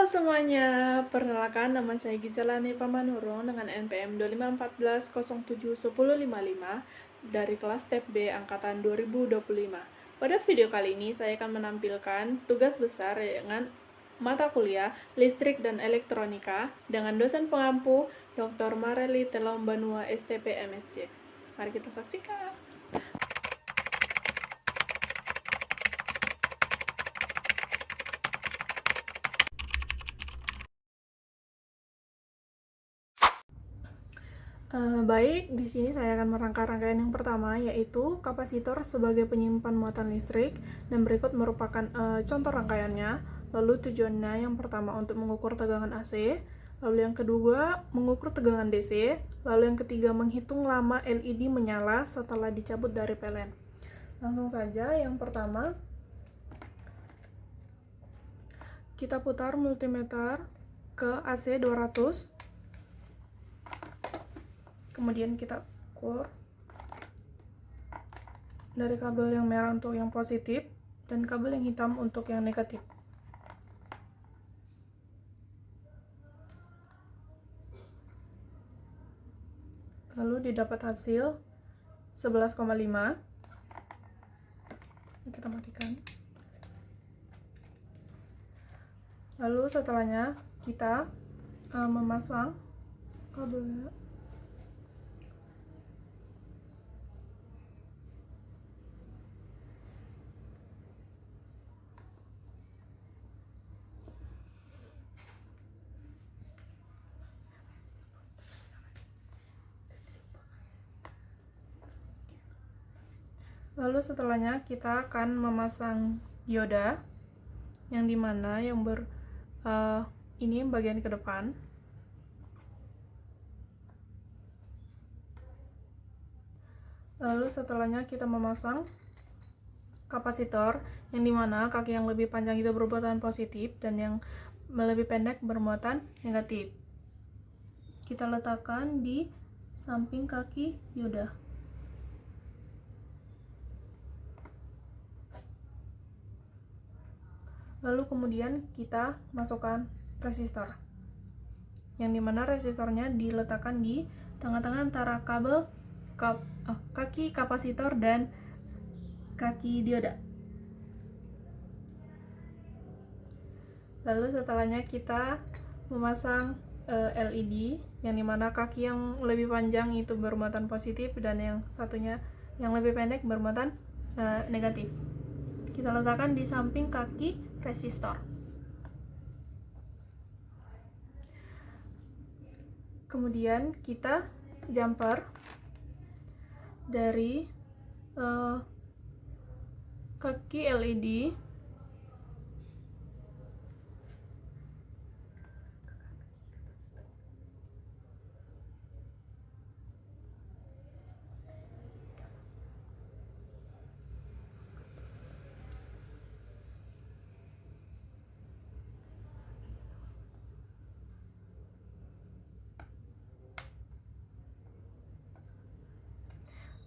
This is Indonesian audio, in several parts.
Semuanya, perkenalkan nama saya Gisela Neva Manurung dengan NPM 2514071055 dari kelas TEP B Angkatan 2025. Pada video kali ini saya akan menampilkan tugas besar dengan mata kuliah Listrik dan Elektronika dengan dosen pengampu Dr. Mareli Telombanua STP MSc. Mari kita saksikan. Baik, di sini saya akan merangkai rangkaian yang pertama, yaitu kapasitor sebagai penyimpan muatan listrik, dan berikut merupakan contoh rangkaiannya. Lalu tujuannya yang pertama untuk mengukur tegangan AC, lalu yang kedua mengukur tegangan DC, lalu yang ketiga menghitung lama LED menyala setelah dicabut dari PLN. Langsung saja, yang pertama kita putar multimeter ke AC 200. Kemudian kita ukur dari kabel yang merah untuk yang positif dan kabel yang hitam untuk yang negatif. Lalu didapat hasil 11,5. Kita matikan. Lalu setelahnya kita memasang kabelnya. Lalu setelahnya kita akan memasang dioda, yang dimana yang ini bagian ke depan. Lalu setelahnya kita memasang kapasitor, yang dimana kaki yang lebih panjang itu bermuatan positif dan yang lebih pendek bermuatan negatif. Kita letakkan di samping kaki dioda. Lalu kemudian kita masukkan resistor, yang dimana resistornya diletakkan di tengah-tengah antara kaki kapasitor dan kaki dioda. Lalu setelahnya kita memasang LED, yang dimana kaki yang lebih panjang itu bermuatan positif dan yang satunya yang lebih pendek bermuatan negatif. Kita letakkan di samping kaki resistor. Kemudian kita jumper dari kaki LED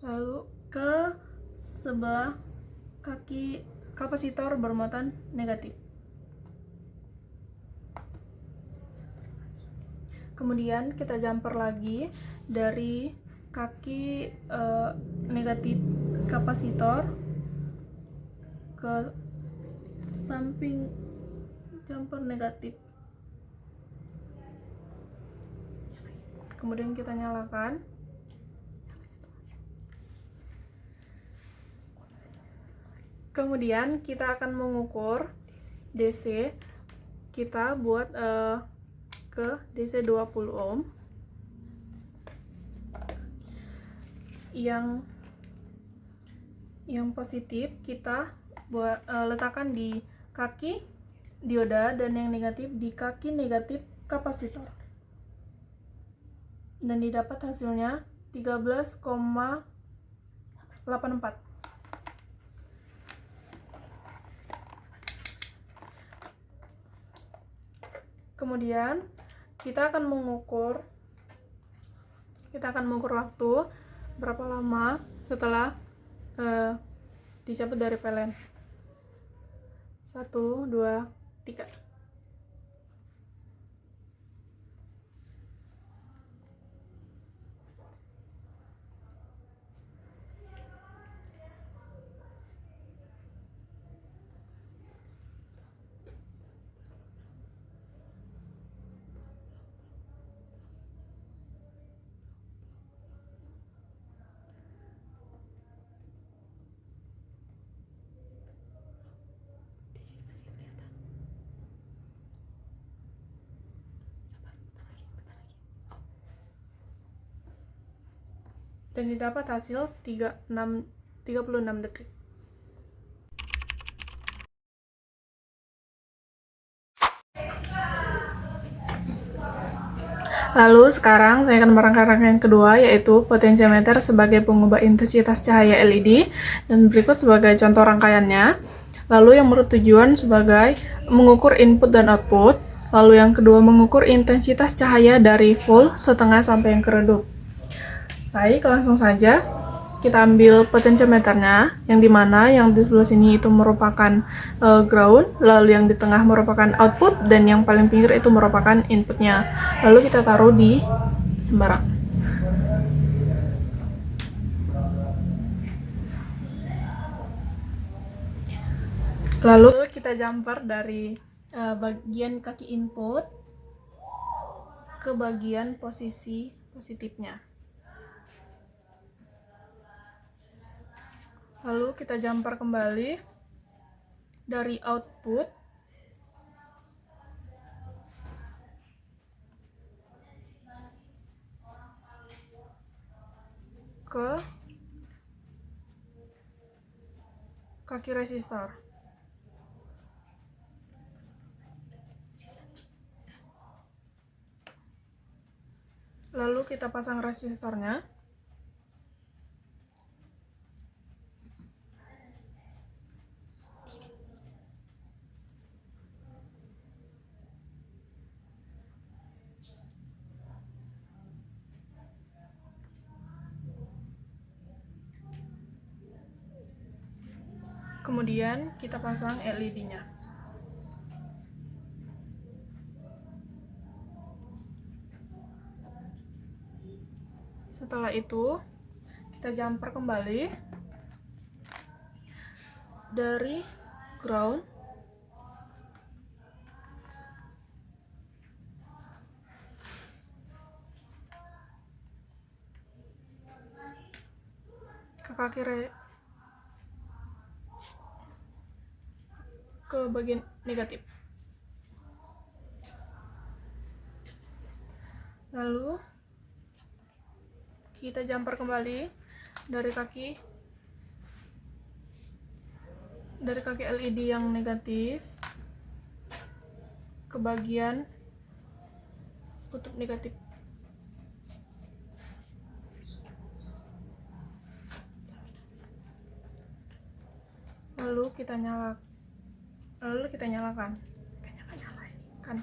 lalu ke sebelah kaki kapasitor bermuatan negatif. Kemudian kita jumper lagi dari kaki negatif kapasitor ke samping jumper negatif. Kemudian kita nyalakan. Kemudian kita akan mengukur DC. Kita buat ke DC 20 ohm. Yang positif kita letakkan di kaki dioda dan yang negatif di kaki negatif kapasitor. Dan didapat hasilnya 13,84. Kemudian kita akan mengukur waktu berapa lama setelah dicabut dari PLN. 1, 2, 3. dan didapat hasil 36 detik. Lalu sekarang saya akan merangkai yang kedua, yaitu potentiometer sebagai pengubah intensitas cahaya LED, dan berikut sebagai contoh rangkaiannya. Lalu yang bertujuan sebagai mengukur input dan output. Lalu yang kedua mengukur intensitas cahaya dari full, setengah sampai yang keredup. Baik, langsung saja kita ambil potentiometernya, yang dimana yang di sebelah sini itu merupakan ground, lalu yang di tengah merupakan output, dan yang paling pinggir itu merupakan inputnya. Lalu kita taruh di sembarang. Lalu kita jumper dari bagian kaki input ke bagian posisi positifnya. Lalu kita jumper kembali dari output ke kaki resistor. Lalu kita pasang resistornya. Kemudian kita pasang LED-nya. Setelah itu, kita jumper kembali dari ground ke ke bagian negatif. Lalu kita jumper kembali dari kaki LED yang negatif ke bagian kutub negatif. Lalu kita nyalakan. Kayaknya nggak nyala ini kan?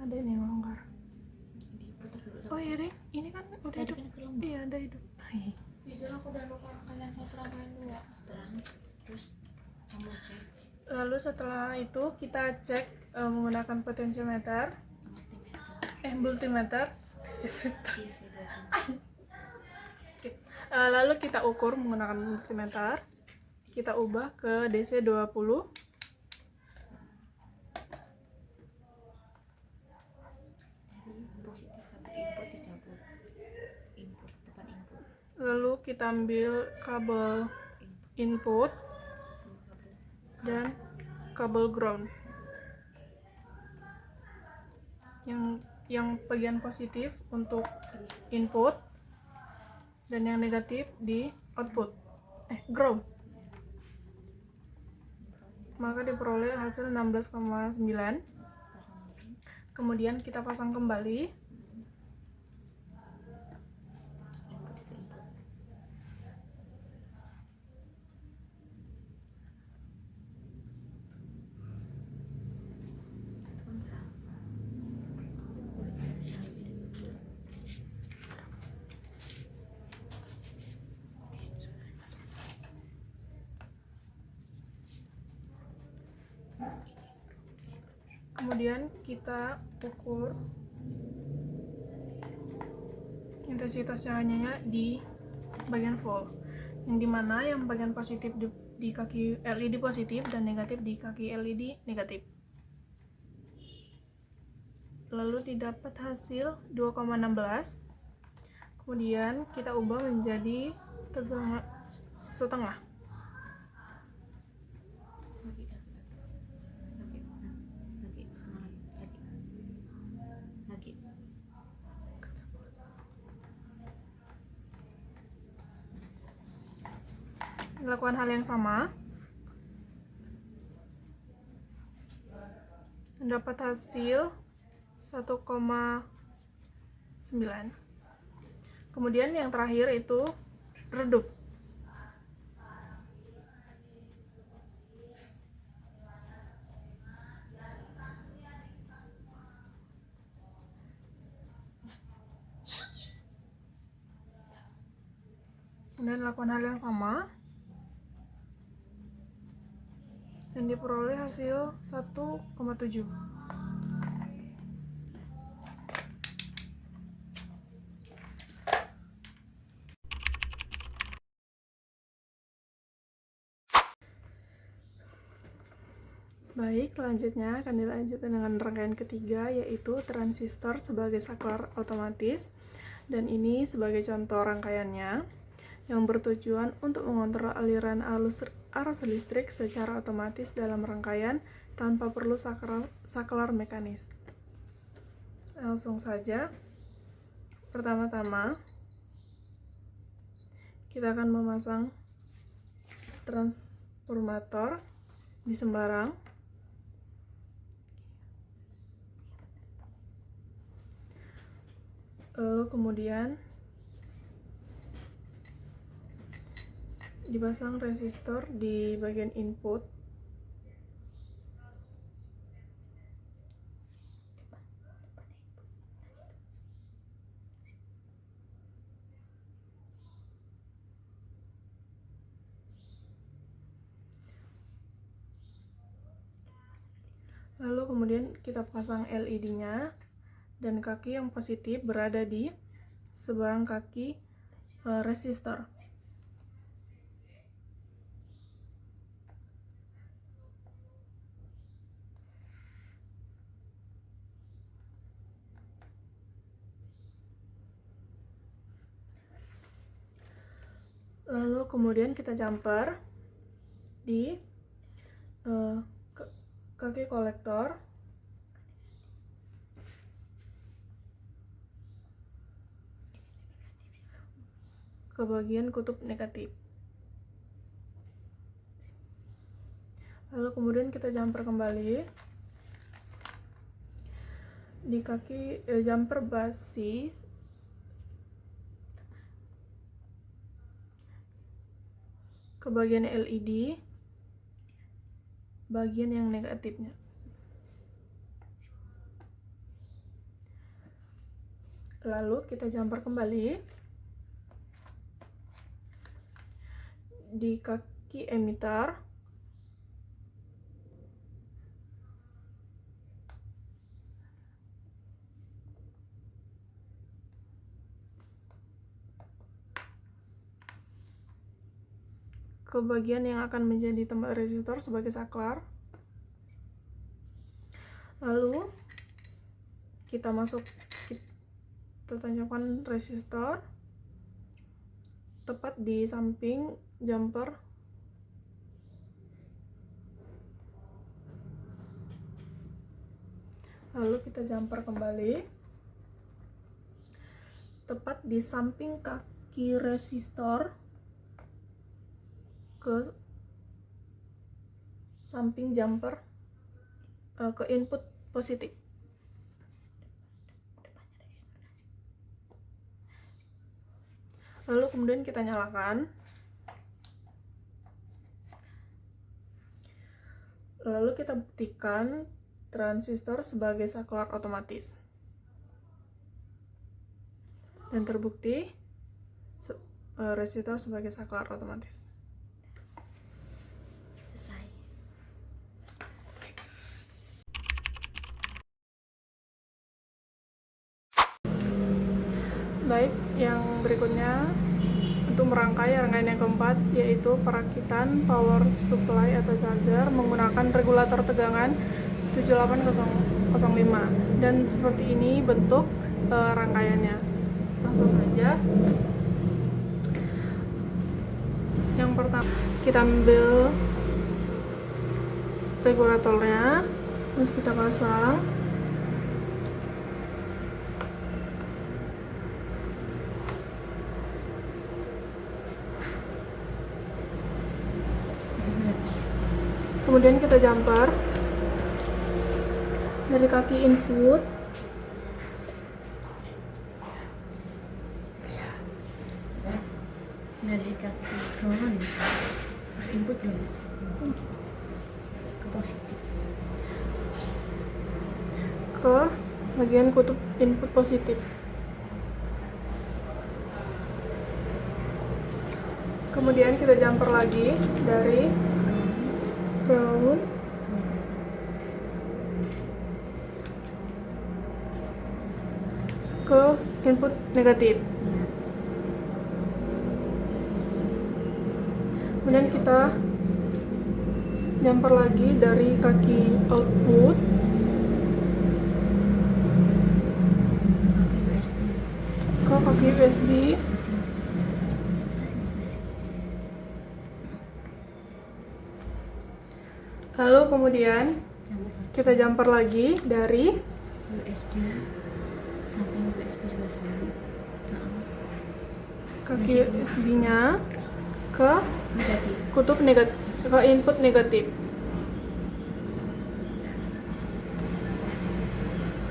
Ada ini yang longgar. Oh iya deh, ini kan udah hidup. Iya, udah hidup. Bisa aku udah lupa kalian satu rangkaian dua. Terus kamu cek. Lalu setelah itu kita cek menggunakan potentiometer, multimeter. Lalu kita ukur menggunakan multimeter. Kita ubah ke DC 20. Lalu kita ambil kabel input dan kabel ground. Yang bagian positif untuk input dan yang negatif di output, ground. Maka diperoleh hasil 16,9. Kemudian kita pasang kembali. Kemudian kita ukur intensitas cahayanya di bagian full, yang dimana yang bagian positif di kaki LED positif dan negatif di kaki LED negatif. Lalu didapat hasil 2,16. Kemudian kita ubah menjadi setengah. Lakukan hal yang sama. Dapat hasil 1,9. Kemudian yang terakhir itu redup. Kemudian lakukan hal yang sama dan diperoleh hasil 1,7. Baik, selanjutnya akan dilanjutkan dengan rangkaian ketiga, yaitu transistor sebagai saklar otomatis. Dan ini sebagai contoh rangkaiannya yang bertujuan untuk mengontrol aliran arus listrik secara otomatis dalam rangkaian tanpa perlu saklar mekanis. Langsung saja. Pertama-tama kita akan memasang transformator di sembarang. Lalu kemudian dipasang resistor di bagian input. Lalu kemudian kita pasang LED-nya dan kaki yang positif berada di seberang kaki resistor. Lalu kemudian kita jumper di kaki kolektor. Ke bagian kutub negatif. Lalu kemudian kita jumper kembali di kaki jumper basis ke bagian LED, bagian yang negatifnya. Lalu kita jumper kembali di kaki emitter ke bagian yang akan menjadi tempat resistor sebagai saklar. Lalu kita tancapkan resistor tepat di samping jumper. Lalu kita jumper kembali tepat di samping kaki resistor ke samping jumper ke input positif. Lalu kemudian kita nyalakan. Lalu kita buktikan transistor sebagai saklar otomatis. Dan terbukti resistor sebagai saklar otomatis. Selesai. Baik, yang berikutnya untuk merangkai rangkaian yang keempat, yaitu perakitan power supply atau charger menggunakan regulator tegangan 78005. Dan seperti ini bentuk rangkaiannya. Langsung saja. Yang pertama, kita ambil regulatornya, terus kita pasang. Kemudian kita jumper dari kaki input dari kaki ground input dulu ke positif. ke bagian kutub input positif. Kemudian kita jumper lagi dari ground ke input negatif. Kemudian kita jumper lagi dari kaki output ke kaki USB. Lalu kemudian kita jumper lagi dari USB samping USB sebelah sana kaki USB-nya ke negatif. kutub negatif, ke input negatif.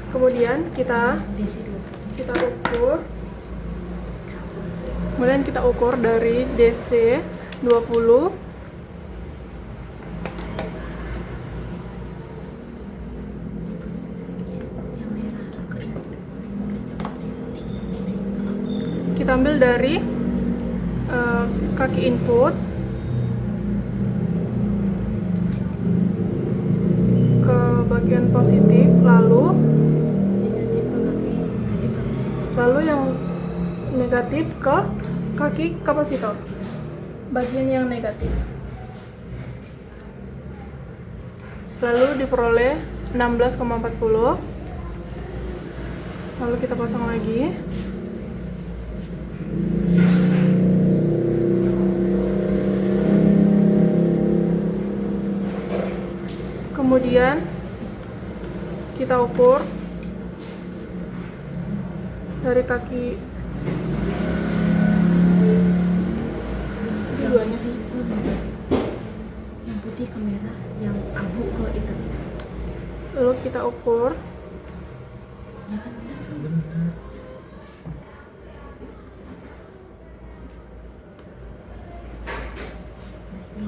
Kemudian kita ukur. Kemudian kita ukur dari DC 20 yang merah ke input. kita ambil dari kaki input ke bagian positif, lalu yang negatif ke kaki kapasitor, bagian yang negatif, lalu diperoleh 16,40. Lalu kita pasang lagi. Kemudian kita ukur dari kaki keduanya. Yang putih ke merah, yang abu ke hitam. Lalu kita ukur Ya kan?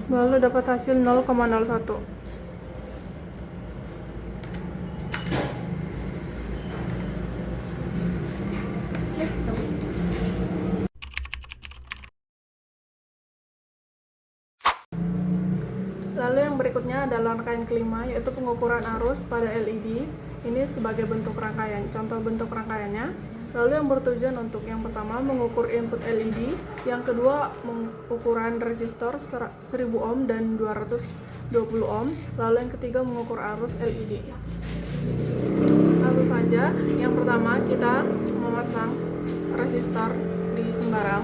lalu dapat hasil 0,01. Lalu yang berikutnya adalah rangkaian kelima, yaitu pengukuran arus pada LED. Ini sebagai bentuk rangkaian, contoh bentuk rangkaiannya. Lalu yang bertujuan untuk yang pertama mengukur input LED, yang kedua mengukuran resistor 1000 ohm dan 220 ohm, lalu yang ketiga mengukur arus LED. Lalu saja, yang pertama kita memasang resistor di sembarang.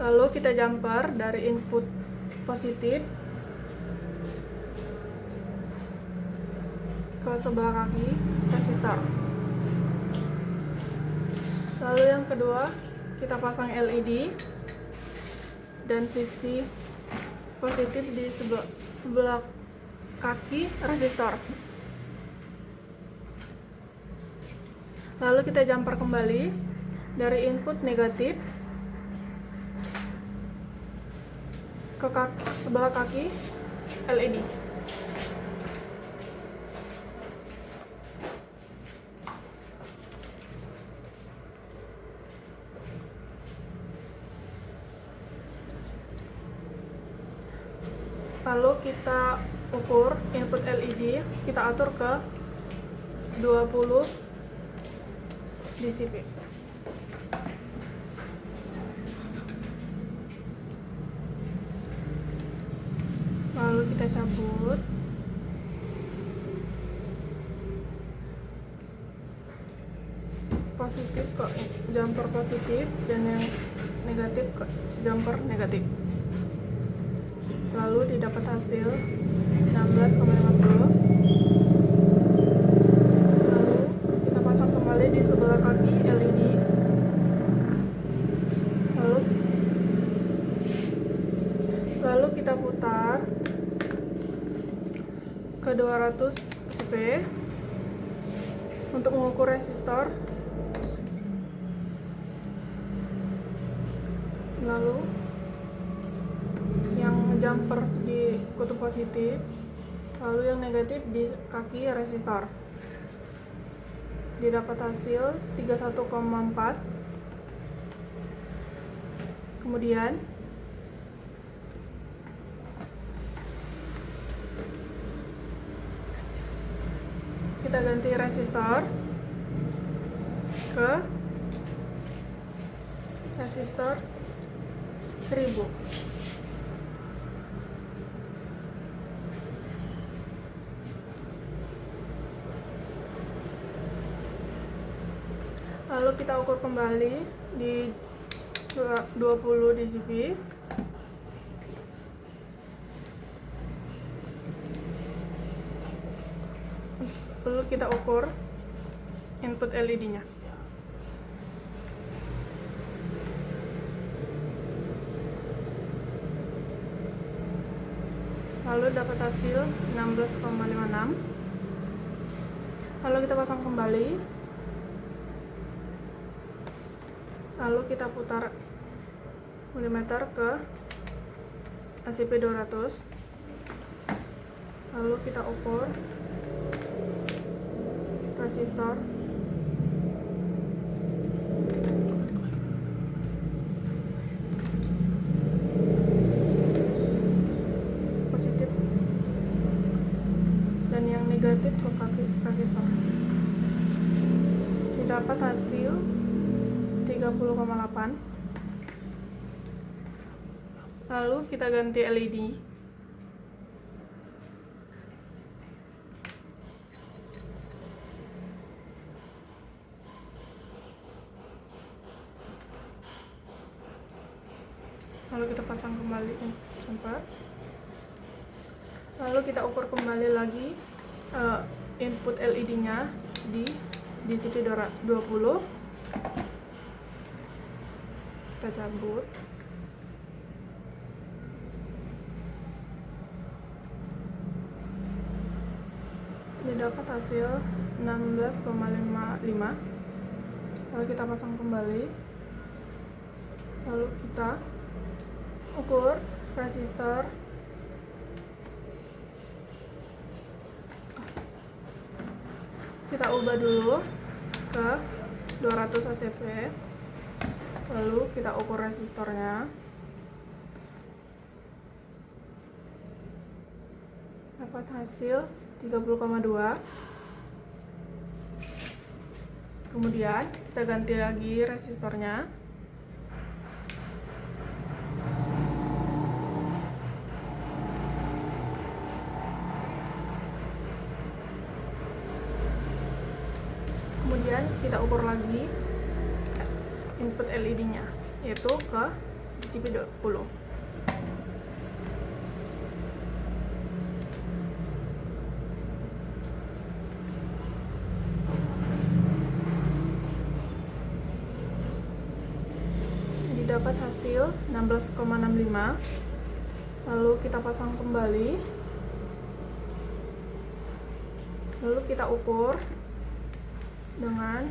Lalu kita jumper dari input positif ke sebelah kaki resistor. Lalu yang kedua, kita pasang LED dan sisi positif di sebelah kaki resistor. Lalu kita jumper kembali dari input negatif ke sebelah kaki LED. Lalu kita ukur input LED, kita atur ke 20 dCp. Lalu kita cabut. Positif ke jumper positif dan yang negatif ke jumper negatif. Lalu didapat hasil 16,50. Lalu kita pasang kembali di sebelah kaki LED. ke 200 ACP. Untuk mengukur resistor, lalu yang jumper di kutub positif, lalu yang negatif di kaki resistor. Didapat hasil 31,4. Kemudian kita ganti resistor ke resistor 1000. Lalu kita ukur kembali di 20 dB. Lalu kita ukur input LED-nya. Lalu dapat hasil 16,56. Lalu kita pasang kembali. Lalu kita putar milimeter ke ACP 200. Lalu kita ukur resistor. Positif dan yang negatif ke kaki resistor. Didapat hasil 30,8. Lalu kita ganti LED. Lalu kita pasang kembali jumper. Lalu kita ukur kembali lagi input LED-nya di DCP 20. Kita cabut. Didapat hasil 16,55. Lalu kita pasang kembali. Lalu kita ukur resistor. Kita ubah dulu ke 200 ACP. Lalu kita ukur resistornya. Dapat hasil 30,2. Kemudian kita ganti lagi resistornya. Kemudian kita ukur lagi input LED-nya, yaitu ke DCP 20. Didapat hasil 16,65. Lalu kita pasang kembali. Lalu kita ukur dengan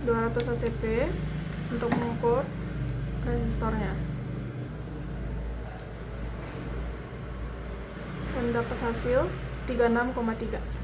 200 ACP untuk mengukur resistornya. Dan dapat hasil 36,3.